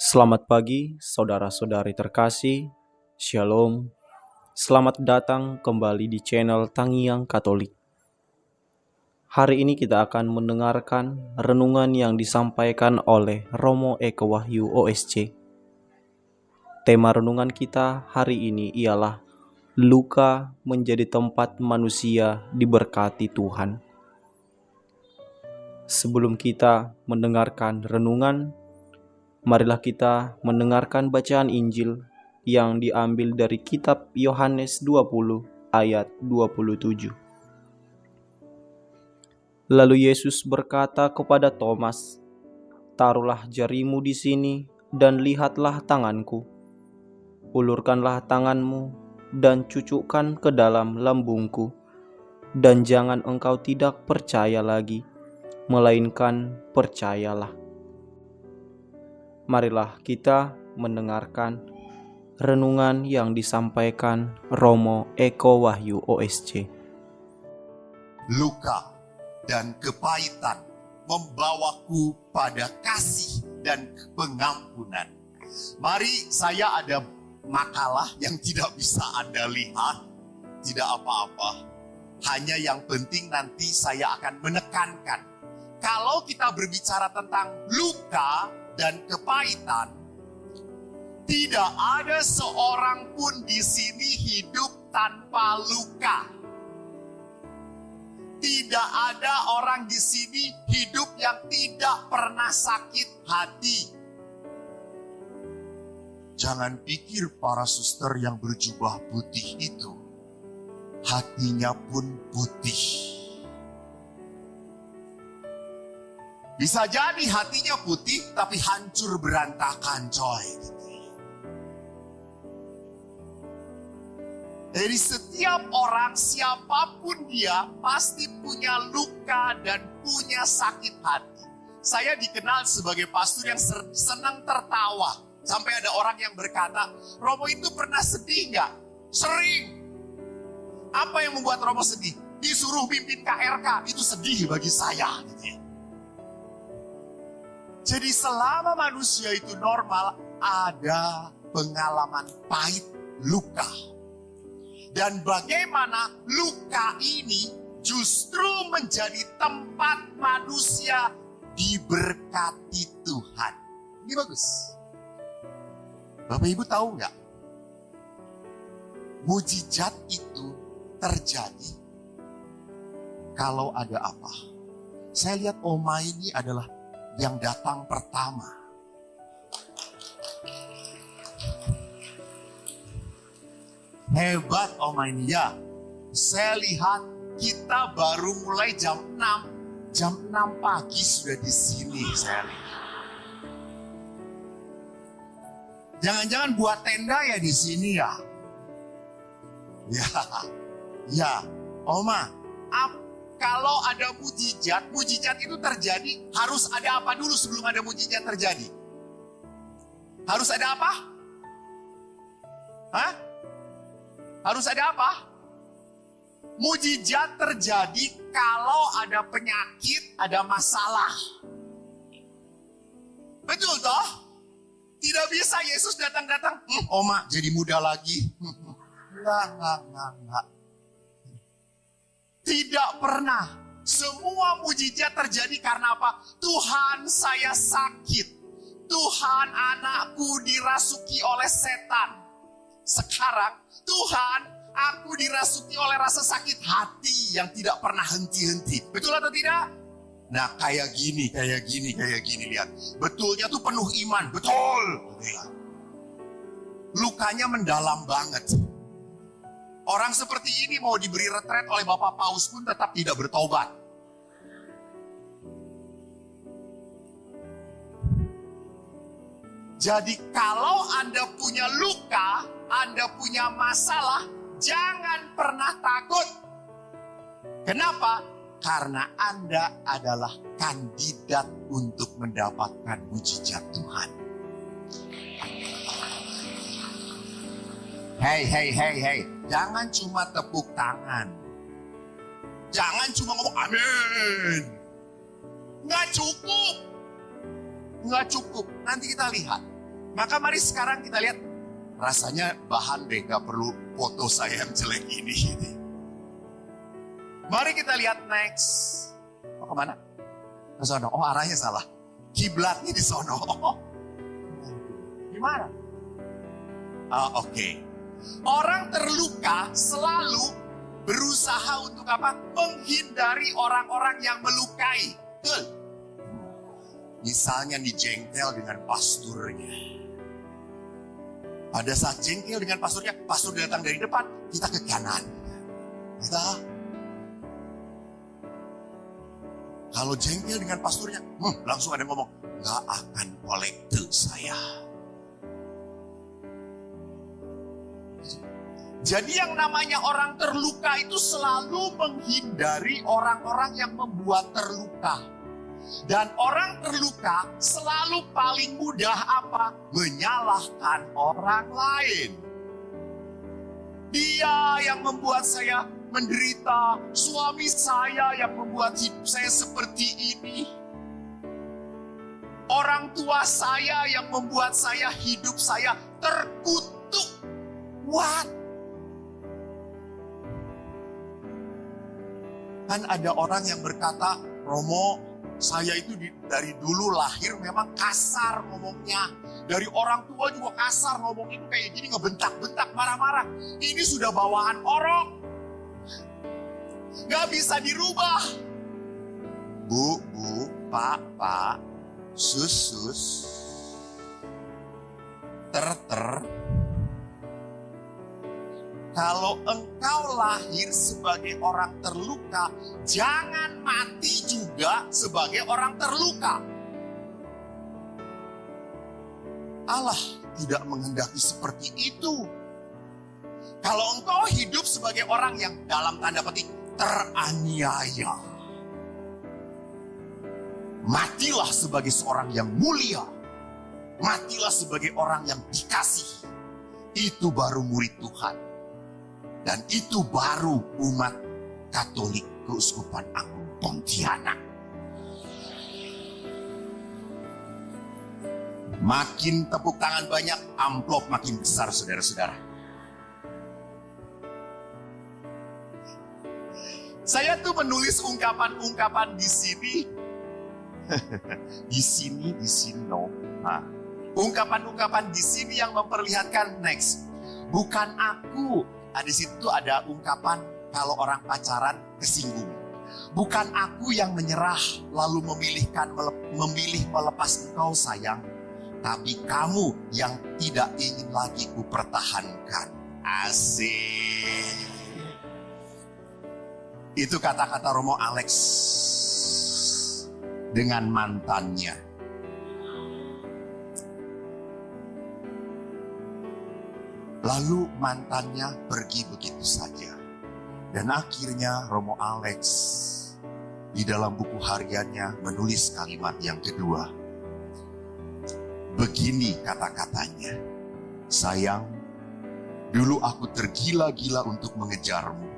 Selamat pagi, saudara-saudari terkasih. Shalom. Selamat datang kembali di channel Tangiyang Katolik. Hari ini kita akan mendengarkan renungan yang disampaikan oleh Romo Eko Wahyu OSC. Tema renungan kita hari ini ialah luka menjadi tempat manusia diberkati Tuhan. Sebelum kita mendengarkan renungan, marilah kita mendengarkan bacaan Injil yang diambil dari kitab Yohanes 20 ayat 27. Lalu Yesus berkata kepada Thomas, "Taruhlah jarimu di sini dan lihatlah tanganku. Ulurkanlah tanganmu dan cucukkan ke dalam lambungku. Dan jangan engkau tidak percaya lagi, melainkan percayalah." Marilah kita mendengarkan renungan yang disampaikan Romo Eko Wahyu OSC. Luka dan kepahitan membawaku pada kasih dan pengampunan. Mari, saya ada makalah yang tidak bisa Anda lihat, tidak apa-apa. Hanya yang penting nanti saya akan menekankan. Kalau kita berbicara tentang luka dan kepahitan, tidak ada seorang pun di sini hidup tanpa luka. Tidak ada orang di sini hidup yang tidak pernah sakit hati. Jangan pikir para suster yang berjubah putih itu hatinya pun putih. Bisa jadi hatinya putih tapi hancur berantakan, coy. Dari setiap orang, siapapun dia, pasti punya luka dan punya sakit hati. Saya dikenal sebagai pastor yang senang tertawa. Sampai ada orang yang berkata, "Romo itu pernah sedih nggak?" Sering. Apa yang membuat Romo sedih? Disuruh pimpin KRK, itu sedih bagi saya. Jadi selama manusia itu normal, ada pengalaman pahit, luka. Dan bagaimana luka ini justru menjadi tempat manusia diberkati Tuhan. Ini bagus. Bapak Ibu tahu nggak? Mujizat itu terjadi kalau ada apa? Saya lihat Oma ini adalah yang datang pertama. Hebat Oma ini ya. Saya lihat kita baru mulai jam 6. Jam 6 pagi sudah di sini saya lihat. Jangan-jangan buat tenda ya di sini ya. Ya, Oma. Kalau ada mujizat itu terjadi, harus ada apa dulu sebelum ada mujizat terjadi? Harus ada apa? Hah? Harus ada apa? Mujizat terjadi kalau ada penyakit, ada masalah. Betul toh? Tidak bisa Yesus datang-datang, Oma jadi muda lagi. Enggak. Tidak pernah. Semua mujizat terjadi karena apa? Tuhan, saya sakit. Tuhan, anakku dirasuki oleh setan. Sekarang, Tuhan, aku dirasuki oleh rasa sakit hati yang tidak pernah henti-henti. Betul atau tidak? Nah, kayak gini, lihat. Betulnya tuh penuh iman, betul. Lukanya mendalam banget. Orang seperti ini mau diberi retret oleh Bapak Paus pun tetap tidak bertobat. Jadi kalau Anda punya luka, Anda punya masalah, jangan pernah takut. Kenapa? Karena Anda adalah kandidat untuk mendapatkan mujizat Tuhan. Hey. Jangan cuma tepuk tangan. Jangan cuma ngomong amin. Nggak cukup. Nanti kita lihat. Maka mari sekarang kita lihat. Rasanya bahan deh, gak perlu foto saya yang jelek ini. Mari kita lihat next. Oh, kemana? Ke sono. Oh, arahnya salah. Kiblatnya di sono. Oh, gimana? Oke. Orang terluka selalu berusaha untuk apa? Menghindari orang-orang yang melukai. Betul. Misalnya dijengkel dengan pasturnya. Pada saat jengkel dengan pasturnya, pastur datang dari depan, kita ke kanan. Kalau jengkel dengan pasturnya, langsung ada yang ngomong, gak akan kolekte saya. Jadi yang namanya orang terluka itu selalu menghindari orang-orang yang membuat terluka. Dan orang terluka selalu paling mudah apa? Menyalahkan orang lain. Dia yang membuat saya menderita, suami saya yang membuat hidup saya seperti ini. Orang tua saya yang membuat hidup saya terkutuk. What? Kan ada orang yang berkata, Romo, saya itu dari dulu lahir memang kasar ngomongnya. Dari orang tua juga kasar ngomong itu kayak gini, ngebentak-bentak, marah-marah. Ini sudah bawaan orang. Gak bisa dirubah. Bu, pak, sus, ter. Kalau engkau lahir sebagai orang terluka, jangan mati juga sebagai orang terluka. Allah tidak menghendaki seperti itu. Kalau engkau hidup sebagai orang yang dalam tanda petik teraniaya, matilah sebagai seorang yang mulia. Matilah sebagai orang yang dikasihi. Itu baru murid Tuhan. Dan itu baru umat Katolik Keuskupan Agung Pontianak. Makin tepuk tangan banyak, amplop makin besar, saudara-saudara. Saya tuh menulis ungkapan-ungkapan di sini. di sini no. Nah, ungkapan-ungkapan di sini yang memperlihatkan next. Bukan aku. Di situ ada ungkapan kalau orang pacaran kesinggung. Bukan aku yang menyerah lalu memilih melepas engkau sayang. Tapi kamu yang tidak ingin lagi kupertahankan. Asik. Itu kata-kata Romo Alex dengan mantannya. Lalu mantannya pergi begitu saja. Dan akhirnya Romo Alex di dalam buku hariannya menulis kalimat yang kedua. Begini kata-katanya. Sayang, dulu aku tergila-gila untuk mengejarmu.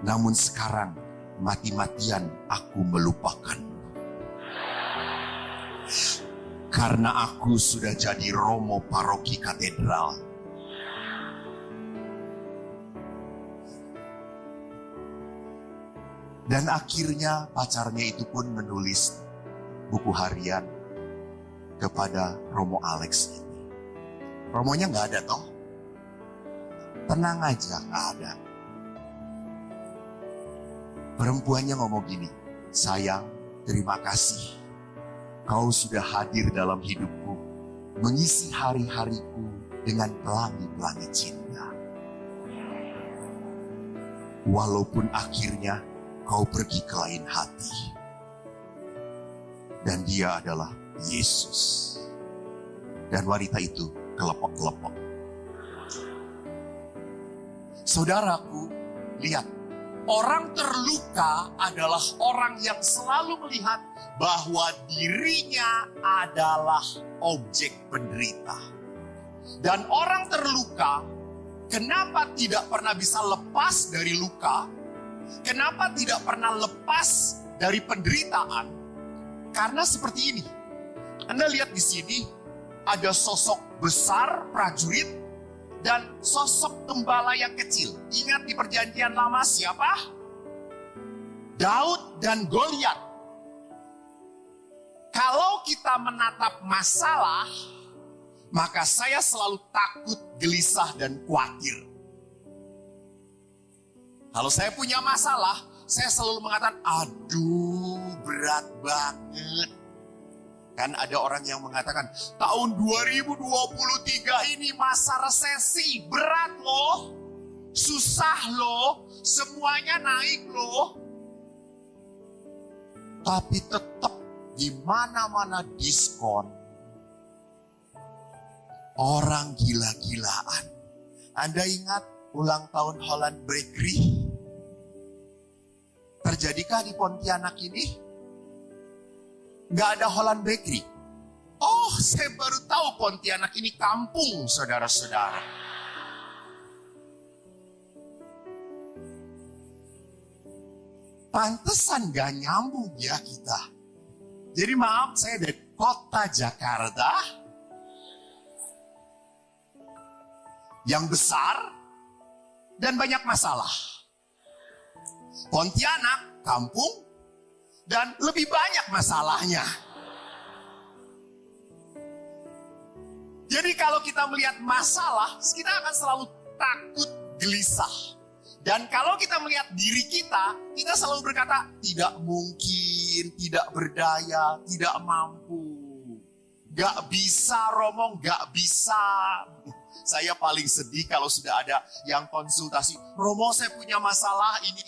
Namun sekarang mati-matian aku melupakanmu. Karena aku sudah jadi Romo Paroki Katedral. Dan akhirnya pacarnya itu pun menulis buku harian kepada Romo Alex ini. Romonya gak ada toh? Tenang aja, gak ada. Perempuannya ngomong gini, sayang, terima kasih. Kau sudah hadir dalam hidupku, mengisi hari-hariku dengan pelangi-pelangi cinta. Walaupun akhirnya kau pergi ke lain hati. Dan dia adalah Yesus. Dan wanita itu kelepok-kelepok. Saudaraku, lihat. Orang terluka adalah orang yang selalu melihat bahwa dirinya adalah objek penderita. Dan orang terluka, kenapa tidak pernah bisa lepas dari luka? Kenapa tidak pernah lepas dari penderitaan? Karena seperti ini. Anda lihat di sini, ada sosok besar prajurit dan sosok gembala yang kecil. Ingat di perjanjian lama siapa? Daud dan Goliat. Kalau kita menatap masalah, maka saya selalu takut, gelisah, dan khawatir. Kalau saya punya masalah, saya selalu mengatakan, aduh berat banget. Kan ada orang yang mengatakan, tahun 2023 ini masa resesi, berat loh, susah loh, semuanya naik loh. Tapi tetap di mana-mana diskon, orang gila-gilaan. Anda ingat ulang tahun Holland Bakery? Terjadikah di Pontianak ini? Nggak ada Holland Bakery. Oh, saya baru tahu Pontianak ini kampung, saudara-saudara. Pantesan gak nyambung ya kita. Jadi maaf, saya dari kota Jakarta yang besar dan banyak masalah. Pontianak, kampung, dan lebih banyak masalahnya. Jadi kalau kita melihat masalah, kita akan selalu takut, gelisah. Dan kalau kita melihat diri kita selalu berkata, tidak mungkin, tidak berdaya, tidak mampu. Gak bisa Romo, gak bisa. Saya paling sedih kalau sudah ada yang konsultasi. Romo, saya punya masalah ini.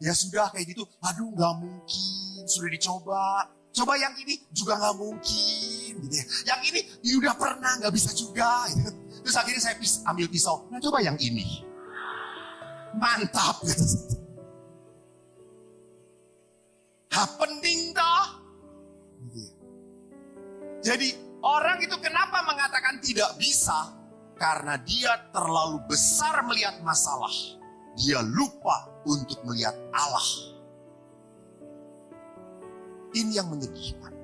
Ya sudah kayak gitu. Aduh gak mungkin, sudah dicoba. Coba yang ini juga gak mungkin. Gitu ya. Yang ini udah pernah gak bisa juga. Gitu. Terus akhirnya saya ambil pisau. Nah coba yang ini. Mantap. Gitu. Happening toh. Gitu ya. Jadi orang itu kenapa mengatakan tidak bisa? Karena dia terlalu besar melihat masalah. Dia lupa untuk melihat Allah. Ini yang menyedihkan.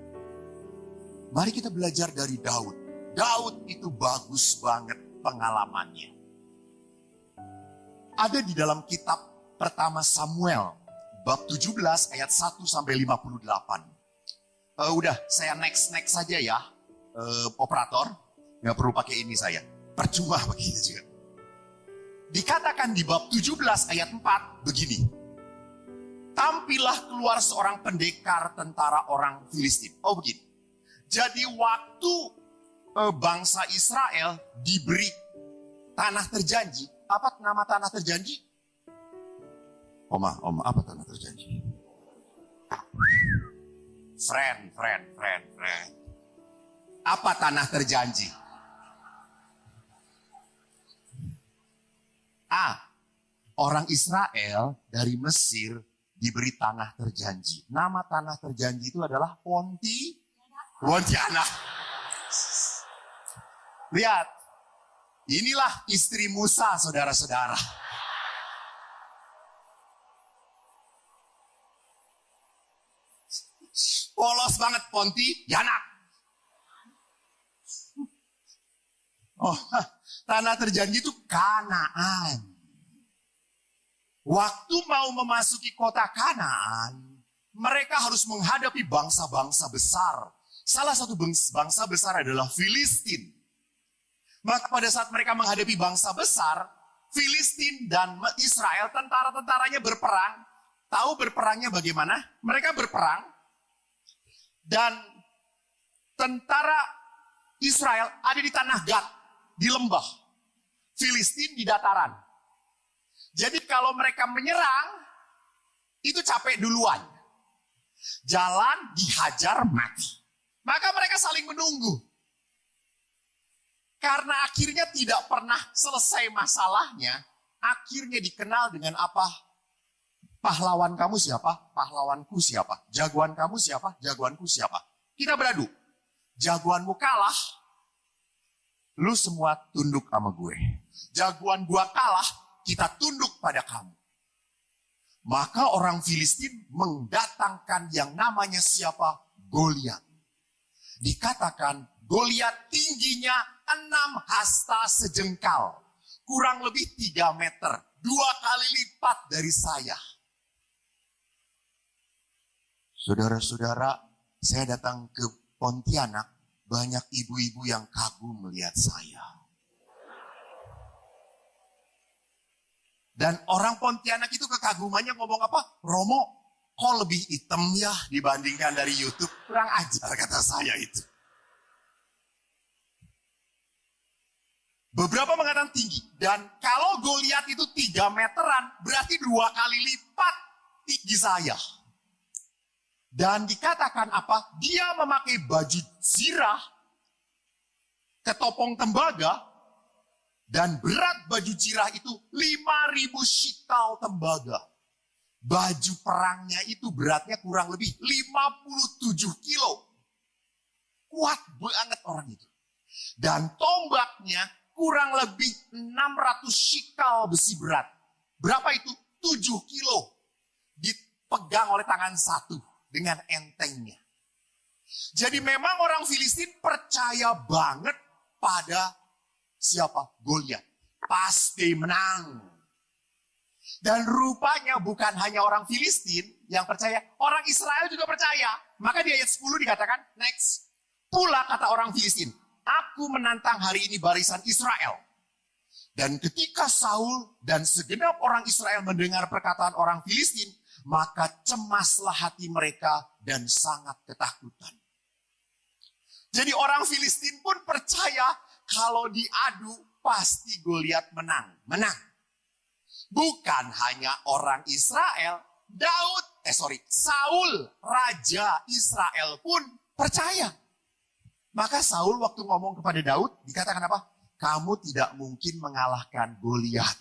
Mari kita belajar dari Daud. Daud itu bagus banget pengalamannya. Ada di dalam kitab pertama Samuel. Bab 17 ayat 1 sampai 58. Udah, saya next saja ya. Operator, nggak perlu pakai ini saya. Percuma begitu juga. Dikatakan di bab 17 ayat 4 begini. Tampillah keluar seorang pendekar tentara orang Filistin. Oh begini. Jadi waktu bangsa Israel diberi tanah terjanji. Apa nama tanah terjanji? Oma, apa tanah terjanji? Friend. Apa tanah terjanji? Orang Israel dari Mesir diberi tanah terjanji. Nama tanah terjanji itu adalah Pontianak. Lihat, inilah istri Musa, saudara-saudara. Polos banget Pontianak. Oh, tanah terjanji itu Kanaan. Waktu mau memasuki kota Kanaan, mereka harus menghadapi bangsa-bangsa besar. Salah satu bangsa besar adalah Filistin. Maka pada saat mereka menghadapi bangsa besar, Filistin dan Israel, tentara-tentaranya berperang. Tahu berperangnya bagaimana? Mereka berperang dan tentara Israel ada di tanah Gad, di lembah. Filistin di dataran. Jadi kalau mereka menyerang, itu capek duluan. Jalan dihajar mati. Maka mereka saling menunggu. Karena akhirnya tidak pernah selesai masalahnya, akhirnya dikenal dengan apa? Pahlawan kamu siapa? Pahlawanku siapa? Jagoan kamu siapa? Jagoanku siapa? Kita beradu. Jagoanmu kalah, lu semua tunduk sama gue. Jagoan gua kalah, kita tunduk pada kamu. Maka orang Filistin mendatangkan yang namanya siapa? Goliat. Dikatakan Goliat tingginya 6 hasta sejengkal. Kurang lebih 3 meter. 2 kali lipat dari saya. Saudara-saudara, saya datang ke Pontianak. Banyak ibu-ibu yang kagum melihat saya. Dan orang Pontianak itu kekagumannya ngomong apa? Romo, kok lebih hitam ya dibandingkan dari YouTube? Kurang ajar kata saya itu. Beberapa mengatakan tinggi. Dan kalau Goliat itu 3 meteran, berarti 2 kali lipat tinggi saya. Dan dikatakan apa? Dia memakai baju zirah, ketopong tembaga, dan berat baju zirah itu 5.000 shikal tembaga. Baju perangnya itu beratnya kurang lebih 57 kilo. Kuat banget orang itu. Dan tombaknya kurang lebih 600 shikal besi berat. Berapa itu? 7 kilo. Dipegang oleh tangan satu dengan entengnya. Jadi memang orang Filistin percaya banget pada siapa? Goliat. Pasti menang. Dan rupanya bukan hanya orang Filistin yang percaya, orang Israel juga percaya. Maka di ayat 10 dikatakan, next. Pula kata orang Filistin, aku menantang hari ini barisan Israel. Dan ketika Saul dan segenap orang Israel mendengar perkataan orang Filistin, maka cemaslah hati mereka dan sangat ketakutan. Jadi orang Filistin pun percaya kalau diadu pasti Goliat menang. Menang. Bukan hanya orang Israel, Saul, raja Israel pun percaya. Maka Saul waktu ngomong kepada Daud, dikatakan apa? Kamu tidak mungkin mengalahkan Goliat.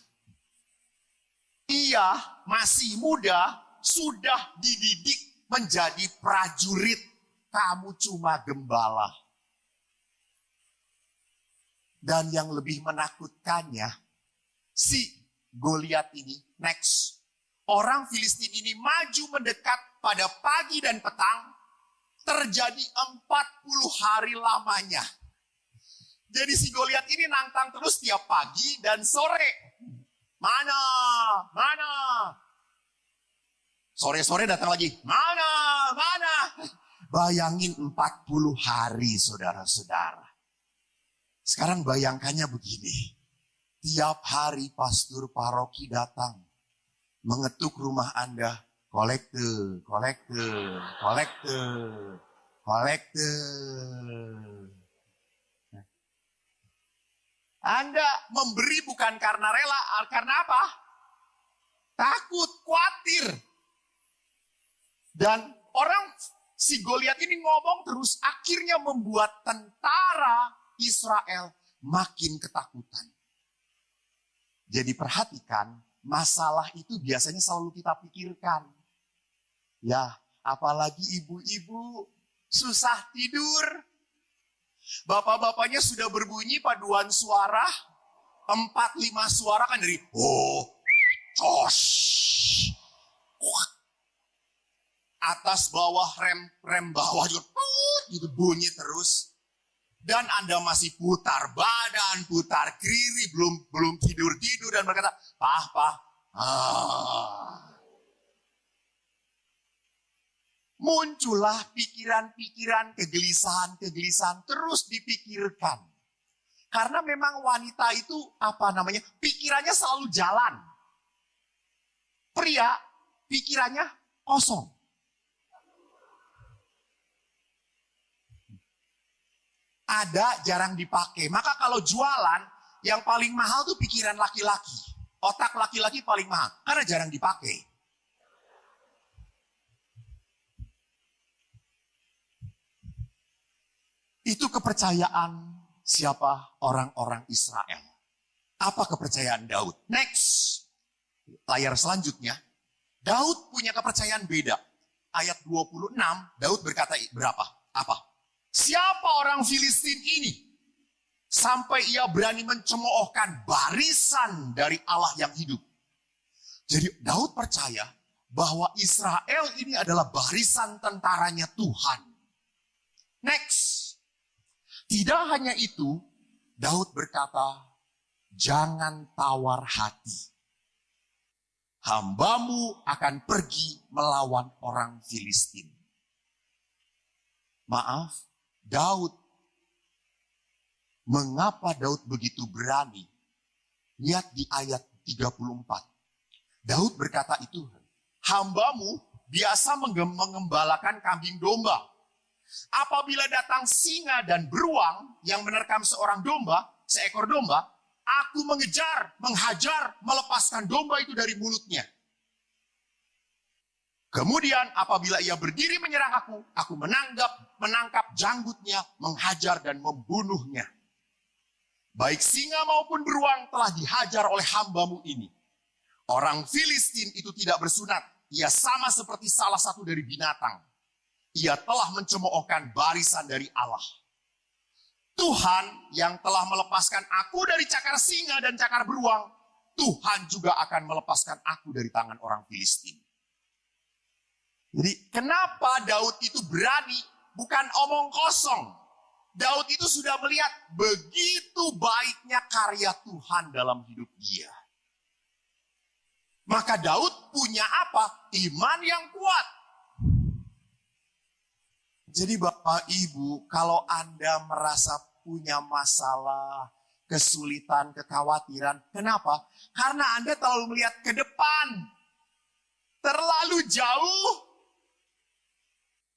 Ia masih muda, sudah dididik menjadi prajurit. Kamu cuma gembala. Dan yang lebih menakutkannya, si Goliat ini, next. Orang Filistin ini maju mendekat pada pagi dan petang, terjadi 40 hari lamanya. Jadi si Goliat ini nantang terus tiap pagi dan sore. Mana? Sore-sore datang lagi. Mana? Bayangin 40 hari saudara-saudara. Sekarang bayangkannya begini. Tiap hari pastor paroki datang. Mengetuk rumah Anda. Kolekte. Anda memberi bukan karena rela, karena apa? Takut, khawatir. Dan orang si Goliat ini ngomong terus, akhirnya membuat tentara Israel makin ketakutan. Jadi perhatikan, masalah itu biasanya selalu kita pikirkan. Ya, apalagi ibu-ibu susah tidur. Bapak-bapaknya sudah berbunyi paduan suara. 4-5 suara kan dari atas bawah rem bawah juga gitu bunyi terus. Dan Anda masih putar badan, putar kiri, belum tidur dan berkata, Pah. Muncullah pikiran-pikiran, kegelisahan terus dipikirkan. Karena memang wanita itu pikirannya selalu jalan. Pria pikirannya kosong. Ada jarang dipakai. Maka kalau jualan, yang paling mahal tuh pikiran laki-laki. Otak laki-laki paling mahal. Karena jarang dipakai. Itu kepercayaan siapa? Orang-orang Israel. Apa kepercayaan Daud? Next. Layar selanjutnya. Daud punya kepercayaan beda. Ayat 26, Daud berkata berapa? Apa? Siapa orang Filistin ini? Sampai ia berani mencemoohkan barisan dari Allah yang hidup. Jadi Daud percaya bahwa Israel ini adalah barisan tentaranya Tuhan. Next. Tidak hanya itu, Daud berkata, jangan tawar hati. Hambamu akan pergi melawan orang Filistin. Maaf, Daud. Mengapa Daud begitu berani? Lihat di ayat 34. Daud berkata itu, hambamu biasa mengembalakan kambing domba. Apabila datang singa dan beruang yang menerkam seekor domba, aku mengejar, menghajar, melepaskan domba itu dari mulutnya. Kemudian apabila ia berdiri menyerang aku menangkap janggutnya, menghajar dan membunuhnya. Baik singa maupun beruang telah dihajar oleh hambamu ini. Orang Filistin itu tidak bersunat, ia sama seperti salah satu dari binatang. Ia telah mencemoohkan barisan dari Allah. Tuhan yang telah melepaskan aku dari cakar singa dan cakar beruang, Tuhan juga akan melepaskan aku dari tangan orang Filistin. Jadi kenapa Daud itu berani? Bukan omong kosong. Daud itu sudah melihat begitu baiknya karya Tuhan dalam hidup dia. Maka Daud punya apa? Iman yang kuat. Jadi Bapak Ibu, kalau Anda merasa punya masalah, kesulitan, kekhawatiran, kenapa? Karena Anda terlalu melihat ke depan. Terlalu jauh.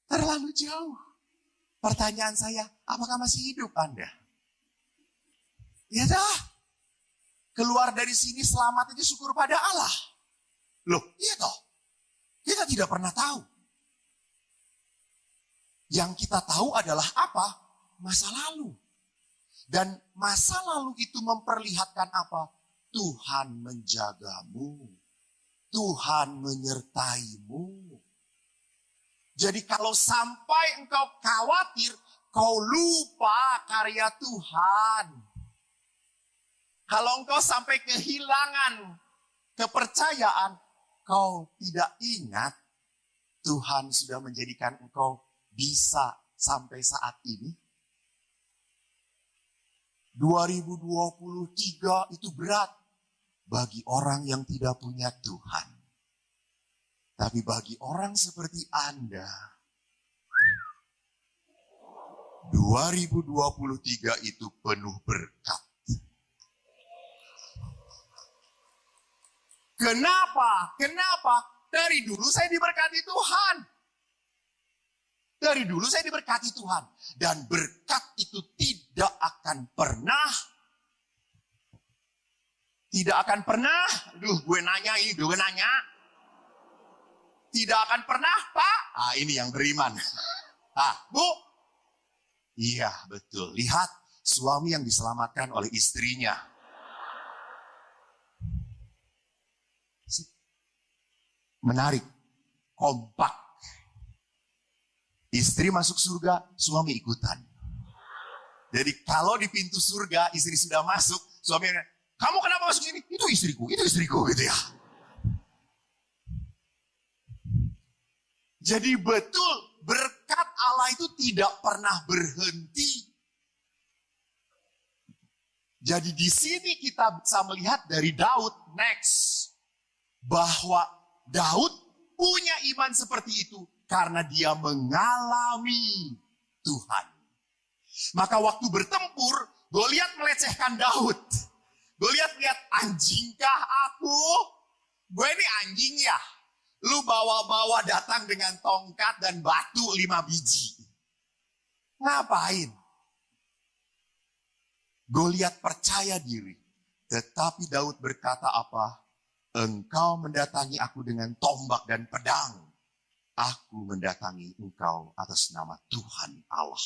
Terlalu jauh. Pertanyaan saya, apakah masih hidup Anda? Ya dah. Keluar dari sini selamat aja, syukur pada Allah. Loh, iya toh. Kita tidak pernah tahu. Yang kita tahu adalah apa? Masa lalu. Dan masa lalu itu memperlihatkan apa? Tuhan menjagamu. Tuhan menyertaimu. Jadi kalau sampai engkau khawatir, kau lupa karya Tuhan. Kalau engkau sampai kehilangan kepercayaan, kau tidak ingat Tuhan sudah menjadikan engkau bisa sampai saat ini. 2023 itu berat bagi orang yang tidak punya Tuhan. Tapi bagi orang seperti Anda, 2023 itu penuh berkat. Kenapa? Dari dulu saya diberkati Tuhan. Dari dulu saya diberkati Tuhan. Dan berkat itu tidak akan pernah. Gue nanya. Tidak akan pernah, Pak. Ini yang beriman. Bu. Iya, betul. Lihat suami yang diselamatkan oleh istrinya. Menarik. Kompak. Istri masuk surga, suami ikutan. Jadi kalau di pintu surga, istri sudah masuk, suami kamu kenapa masuk sini? Itu istriku gitu ya. Jadi betul, berkat Allah itu tidak pernah berhenti. Jadi di sini kita bisa melihat dari Daud, next. Bahwa Daud punya iman seperti itu. Karena dia mengalami Tuhan. Maka waktu bertempur, Goliat melecehkan Daud. Goliat lihat, anjingkah aku? Gue ini anjing ya. Lu bawa-bawa datang dengan tongkat dan batu 5 biji. Ngapain? Goliat percaya diri. Tetapi Daud berkata apa? Engkau mendatangi aku dengan tombak dan pedang. Aku mendatangi engkau atas nama Tuhan Allah.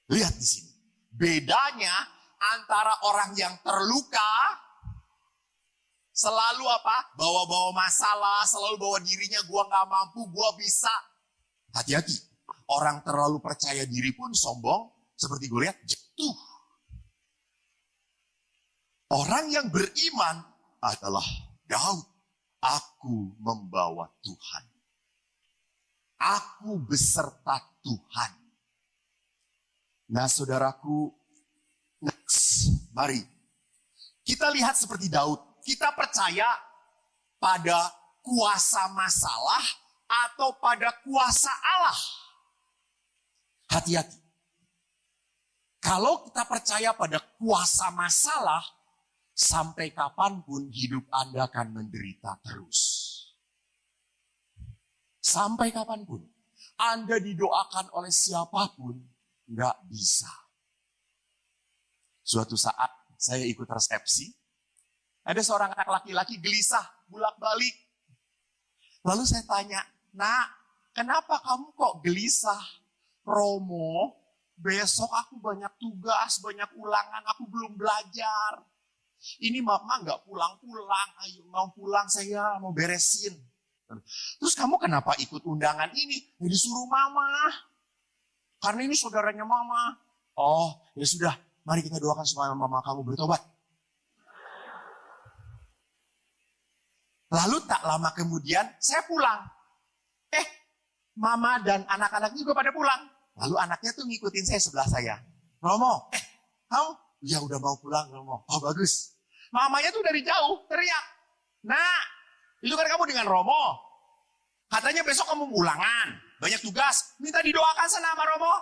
Lihat di sini. Bedanya antara orang yang terluka, selalu apa? Bawa-bawa masalah, selalu bawa dirinya, gua gak mampu, gua bisa. Hati-hati. Orang terlalu percaya diri pun sombong, seperti gue lihat, jatuh. Orang yang beriman adalah Daud. Aku membawa Tuhan. Aku beserta Tuhan. Nah saudaraku, next, mari. Kita lihat seperti Daud. Kita percaya pada kuasa masalah atau pada kuasa Allah. Hati-hati. Kalau kita percaya pada kuasa masalah, sampai kapanpun hidup Anda akan menderita terus. Sampai kapanpun. Anda didoakan oleh siapapun, nggak bisa. Suatu saat saya ikut resepsi, ada seorang anak laki-laki gelisah, bolak-balik. Lalu saya tanya, "Nak, kenapa kamu kok gelisah?" "Romo, besok aku banyak tugas, banyak ulangan, aku belum belajar. Ini mama nggak pulang-pulang, ayo mau pulang saya mau beresin." "Terus kamu kenapa ikut undangan ini?" "Ya disuruh mama. Karena ini saudaranya mama." "Oh, ya sudah, mari kita doakan supaya mama kamu bertobat." Lalu tak lama kemudian saya pulang. Mama dan anak-anak juga pada pulang. Lalu anaknya tuh ngikutin saya sebelah saya. "Romo, kamu?" "Ya udah mau pulang Romo." "Oh bagus." Mamanya tuh dari jauh teriak, "Nah, itu kan kamu dengan Romo. Katanya besok kamu ulangan, banyak tugas, minta didoakan sana sama Romo."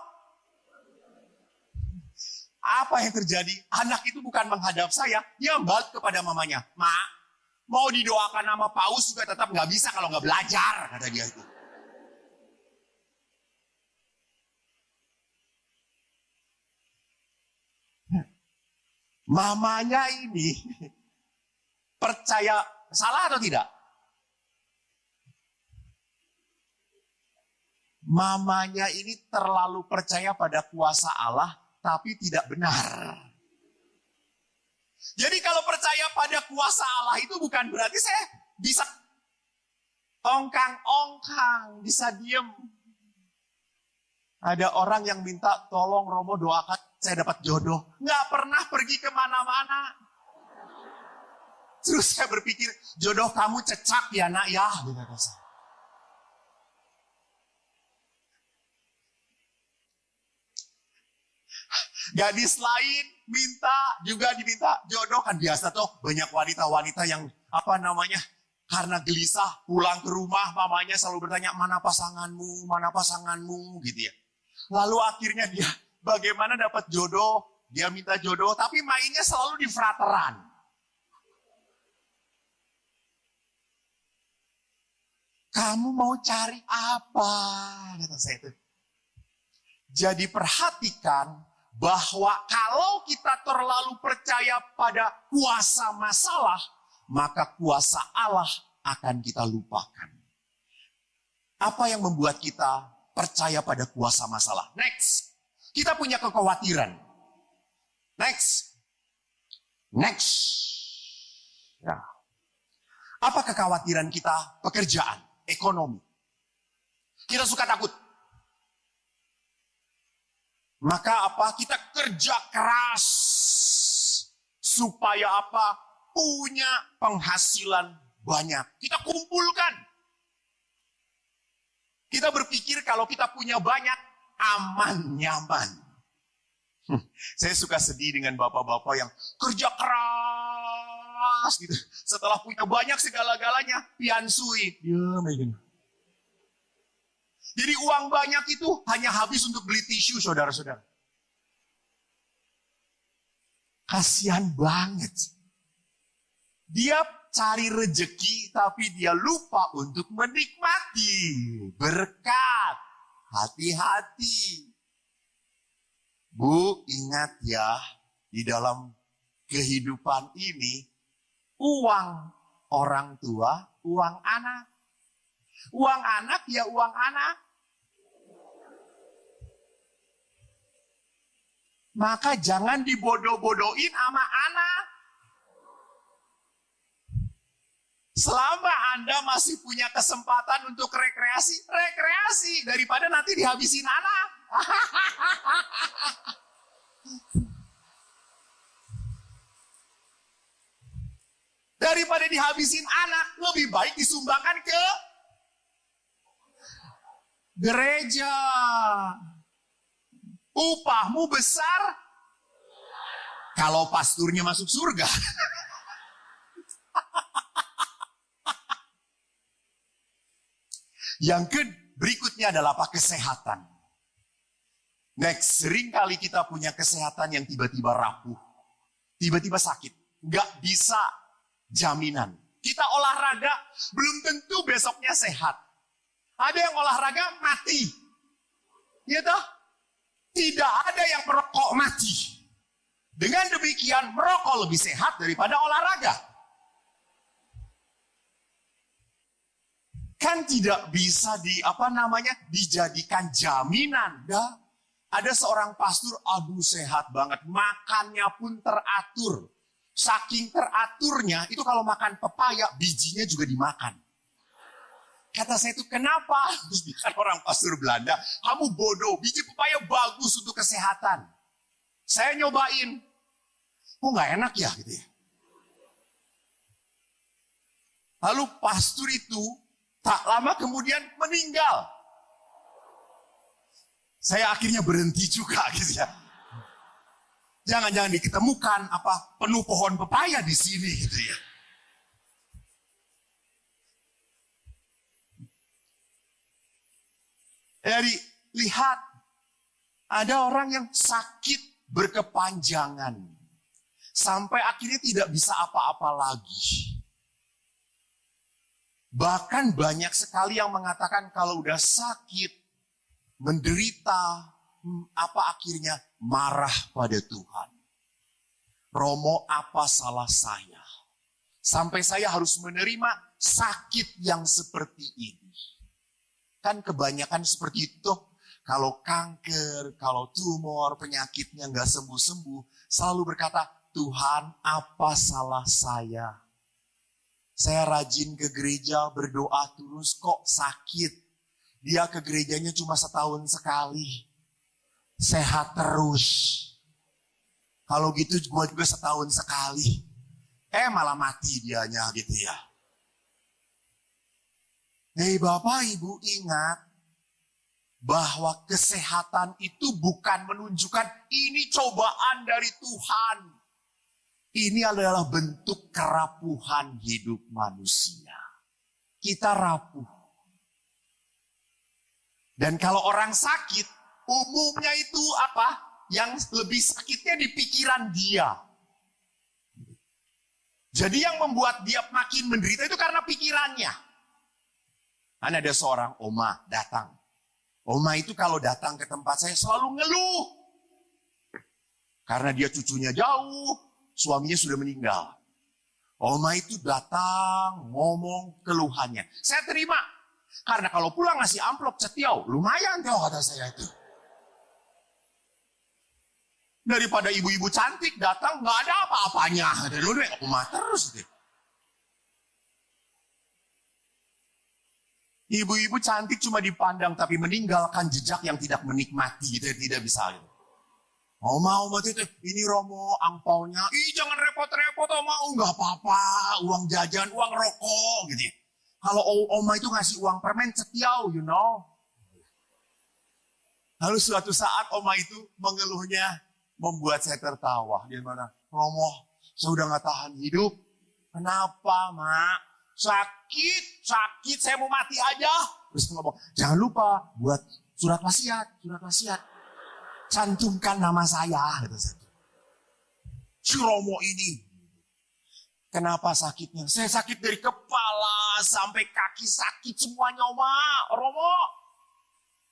Apa yang terjadi? Anak itu bukan menghadap saya, dia balik kepada mamanya. "Mak, mau didoakan nama Paus juga tetap nggak bisa kalau nggak belajar," kata dia itu. Mamanya ini percaya salah atau tidak? Mamanya ini terlalu percaya pada kuasa Allah, tapi tidak benar. Jadi kalau percaya pada kuasa Allah itu bukan berarti saya bisa ongkang-ongkang, bisa diem. Ada orang yang minta, "Tolong Romo doakan saya dapat jodoh." Nggak pernah pergi kemana-mana. Terus saya berpikir, jodoh kamu cecak ya nak ya. Gadis lain minta, juga diminta jodoh. Kan biasa tuh banyak wanita-wanita yang karena gelisah pulang ke rumah, mamanya selalu bertanya, "Mana pasanganmu, mana pasanganmu," gitu ya. Lalu akhirnya dia bagaimana dapat jodoh, dia minta jodoh, tapi mainnya selalu di frateran. "Kamu mau cari apa?" kata saya itu. Jadi perhatikan bahwa kalau kita terlalu percaya pada kuasa masalah, maka kuasa Allah akan kita lupakan. Apa yang membuat kita percaya pada kuasa masalah? Next. Kita punya kekhawatiran. Next. Ya. Apa kekhawatiran kita? Pekerjaan, ekonomi. Kita suka takut. Maka apa? Kita kerja keras. Supaya apa? Punya penghasilan banyak. Kita kumpulkan. Kita berpikir kalau kita punya banyak, aman, nyaman. Saya suka sedih dengan bapak-bapak yang kerja keras gitu. Setelah punya banyak segala-galanya, piansui. Jadi uang banyak itu hanya habis untuk beli tisu, saudara-saudara. Kasihan banget. Dia cari rejeki, tapi dia lupa untuk menikmati berkat. Hati-hati. Bu, ingat ya, di dalam kehidupan ini, uang orang tua, uang anak. Uang anak ya uang anak. Maka jangan dibodoh-bodohin sama anak. Selama Anda masih punya kesempatan untuk rekreasi daripada nanti dihabisin anak. Daripada dihabisin anak, lebih baik disumbangkan ke gereja. upahmu besar kalau pasturnya masuk surga. Berikutnya adalah apa? Kesehatan. Next, sering kali kita punya kesehatan yang tiba-tiba rapuh. Tiba-tiba sakit. Nggak bisa jaminan. Kita olahraga, belum tentu besoknya sehat. Ada yang olahraga mati. Ya toh? Tidak ada yang merokok mati. Dengan demikian, merokok lebih sehat daripada olahraga. Kan tidak bisa dijadikan jaminan. Ya. Ada seorang pastor, aduh sehat banget, makannya pun teratur. Saking teraturnya, itu kalau makan pepaya, bijinya juga dimakan. Kata saya itu, kenapa? Terus kan orang pastor Belanda, kamu bodoh, biji pepaya bagus untuk kesehatan. Saya nyobain, kok nggak enak ya gitu ya. Lalu pastor itu tak lama kemudian meninggal. Saya akhirnya berhenti juga gitu ya. Jangan-jangan diketemukan penuh pohon pepaya di sini gitu ya. Jadi lihat, ada orang yang sakit berkepanjangan. Sampai akhirnya tidak bisa apa-apa lagi. Bahkan banyak sekali yang mengatakan kalau udah sakit, menderita, akhirnya marah pada Tuhan. Romo, apa salah saya? Sampai saya harus menerima sakit yang seperti ini. Kan kebanyakan seperti itu. Kalau kanker, kalau tumor, penyakitnya nggak sembuh-sembuh, selalu berkata, Tuhan, apa salah saya? Saya rajin ke gereja, berdoa terus, kok sakit? Dia ke gerejanya cuma setahun sekali. Sehat terus. Kalau gitu gue juga setahun sekali. Malah mati dianya gitu ya. Bapak Ibu ingat bahwa kesehatan itu bukan menunjukkan ini cobaan dari Tuhan. Ini adalah bentuk kerapuhan hidup manusia. Kita rapuh. Dan kalau orang sakit, umumnya itu apa? Yang lebih sakitnya di pikiran dia. Jadi yang membuat dia makin menderita itu karena pikirannya. Kan ada seorang oma datang. Oma itu kalau datang ke tempat saya selalu ngeluh. Karena dia cucunya jauh, suaminya sudah meninggal. Oma itu datang ngomong keluhannya. Saya terima. Karena kalau pulang ngasih amplop setiau, lumayan Tio kata saya itu. Daripada ibu-ibu cantik datang nggak ada apa-apanya. Dari dulu oma terus deh. Ibu-ibu cantik cuma dipandang tapi meninggalkan jejak yang tidak menikmati gitu, tidak bisa gitu. Oma itu, ini Romo angpaunya, jangan repot-repot Oma, nggak apa-apa, uang jajan, uang rokok gitu. Kalau Oma itu ngasih uang permen setiau, you know. Lalu suatu saat Oma itu mengeluhnya membuat saya tertawa. Dia mana, Romo, saya udah nggak tahan hidup. Kenapa, Mak? Sakit, saya mau mati aja. Terus ngomong, jangan lupa buat surat wasiat. Cantumkan nama saya. Si Romo ini. Kenapa sakitnya? Saya sakit dari kepala sampai kaki sakit semuanya, Oma. Romo.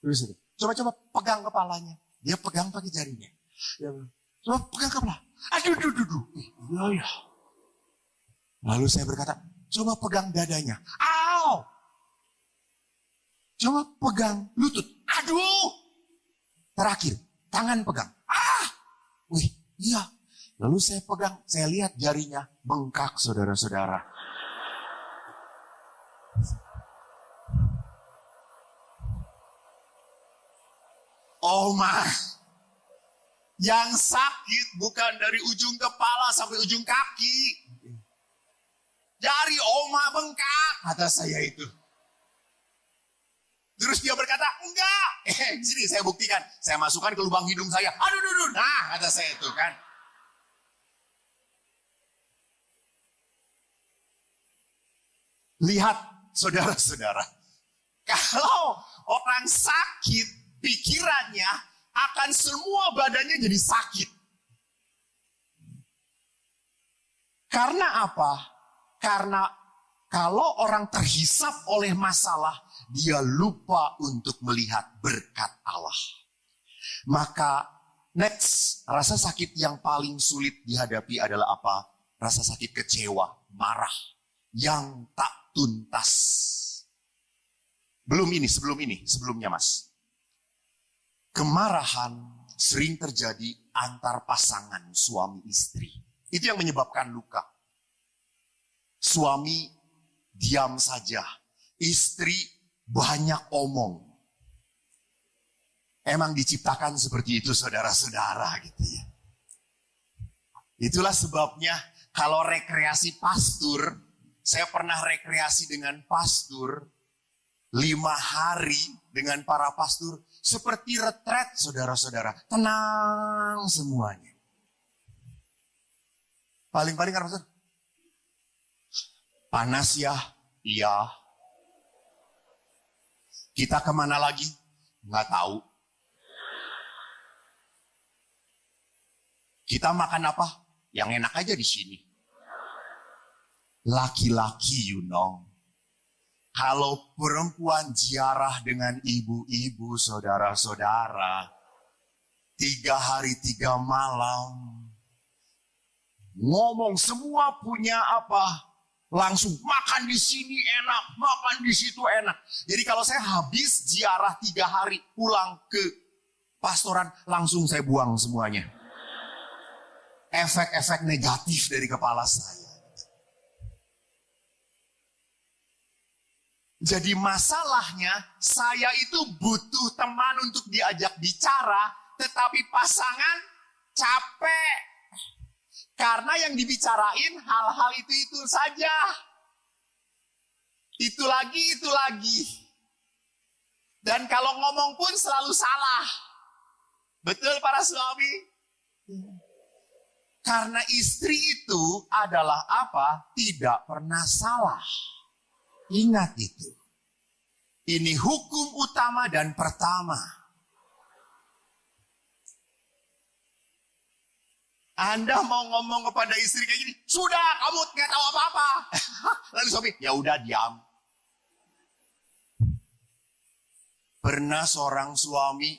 Terus coba pegang kepalanya. Dia pegang pakai jarinya. Coba pegang kepala. Aduh. Ya. Lalu saya berkata, coba pegang dadanya. Au! Coba pegang lutut. Aduh! Terakhir, tangan pegang. Wih, iya. Lalu saya pegang, saya lihat jarinya bengkak, saudara-saudara. Oma, yang sakit bukan dari ujung kepala sampai ujung kaki. Jari Oma bengkak, kata saya itu. Terus dia berkata, enggak. Sini saya buktikan. Saya masukkan ke lubang hidung saya. Aduh, aduh, aduh. Nah, kata saya itu kan. Lihat, saudara-saudara. Kalau orang sakit, pikirannya akan semua badannya jadi sakit. Karena apa? Karena kalau orang terhisap oleh masalah, dia lupa untuk melihat berkat Allah. Maka next, rasa sakit yang paling sulit dihadapi adalah apa? Rasa sakit kecewa, marah, yang tak tuntas. Sebelumnya mas. Kemarahan sering terjadi antar pasangan suami istri. Itu yang menyebabkan luka. Suami diam saja, istri banyak omong. Emang diciptakan seperti itu saudara-saudara gitu ya. Itulah sebabnya kalau rekreasi pastur, saya pernah rekreasi dengan pastur 5 hari dengan para pastur seperti retret saudara-saudara. Tenang semuanya. Paling-paling kan pastor, panas ya? Iya. Kita kemana lagi? Nggak tahu. Kita makan apa? Yang enak aja di sini. Laki-laki, you know. Kalau perempuan ziarah dengan ibu-ibu, saudara-saudara, 3 hari 3 malam, ngomong semua punya apa? Langsung makan di sini enak, makan di situ enak. Jadi kalau saya habis ziarah 3 hari pulang ke pastoran, langsung saya buang semuanya. Efek-efek negatif dari kepala saya. Jadi masalahnya saya itu butuh teman untuk diajak bicara, tetapi pasangan capek. Karena yang dibicarain hal-hal itu saja. Itu lagi. Dan kalau ngomong pun selalu salah. Betul para suami? Karena istri itu adalah apa? Tidak pernah salah. Ingat itu. Ini hukum utama dan pertama. Anda mau ngomong kepada istri kayak gini, sudah kamu nggak tahu apa-apa. Lalu suami, ya udah diam. Pernah seorang suami,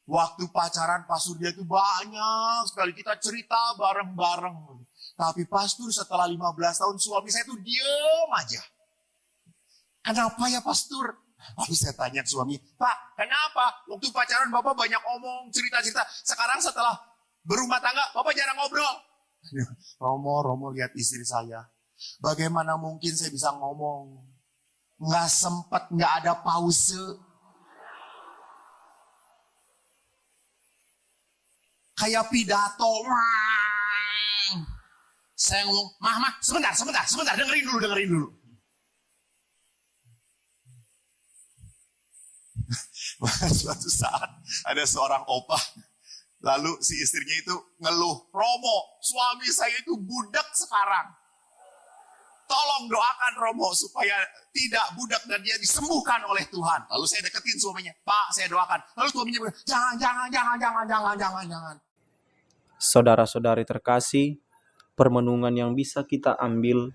waktu pacaran pastor dia itu banyak sekali kita cerita bareng-bareng. Tapi pastor setelah 15 tahun suami saya itu diem aja. Kenapa ya pastor? Lalu saya tanya ke suami, Pak kenapa? Waktu pacaran Bapak banyak omong, cerita-cerita. Sekarang setelah berumah tangga, Bapak jarang ngobrol. Romo lihat istri saya. Bagaimana mungkin saya bisa ngomong? Nggak sempat, nggak ada pause. Kayak pidato. Saya ngomong, Mah, sebentar, dengerin dulu. Suatu saat ada seorang opah. Lalu si istrinya itu ngeluh, Romo, suami saya itu budak sekarang. Tolong doakan Romo supaya tidak budak dan dia disembuhkan oleh Tuhan. Lalu saya deketin suaminya, Pak saya doakan. Lalu suaminya bilang, jangan. Saudara-saudari terkasih, permenungan yang bisa kita ambil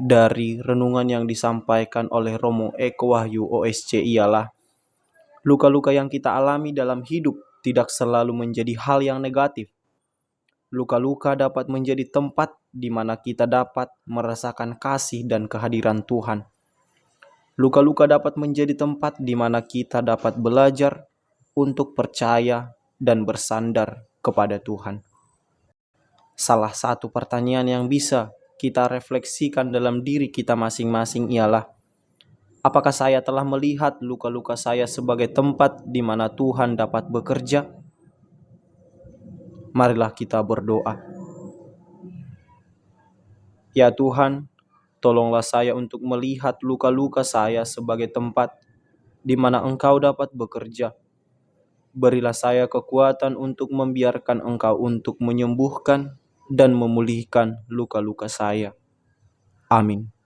dari renungan yang disampaikan oleh Romo Eko Wahyu OSC ialah luka-luka yang kita alami dalam hidup tidak selalu menjadi hal yang negatif. Luka-luka dapat menjadi tempat di mana kita dapat merasakan kasih dan kehadiran Tuhan. Luka-luka dapat menjadi tempat di mana kita dapat belajar untuk percaya dan bersandar kepada Tuhan. Salah satu pertanyaan yang bisa kita refleksikan dalam diri kita masing-masing ialah, apakah saya telah melihat luka-luka saya sebagai tempat di mana Tuhan dapat bekerja? Marilah kita berdoa. Ya Tuhan, tolonglah saya untuk melihat luka-luka saya sebagai tempat di mana Engkau dapat bekerja. Berilah saya kekuatan untuk membiarkan Engkau untuk menyembuhkan dan memulihkan luka-luka saya. Amin.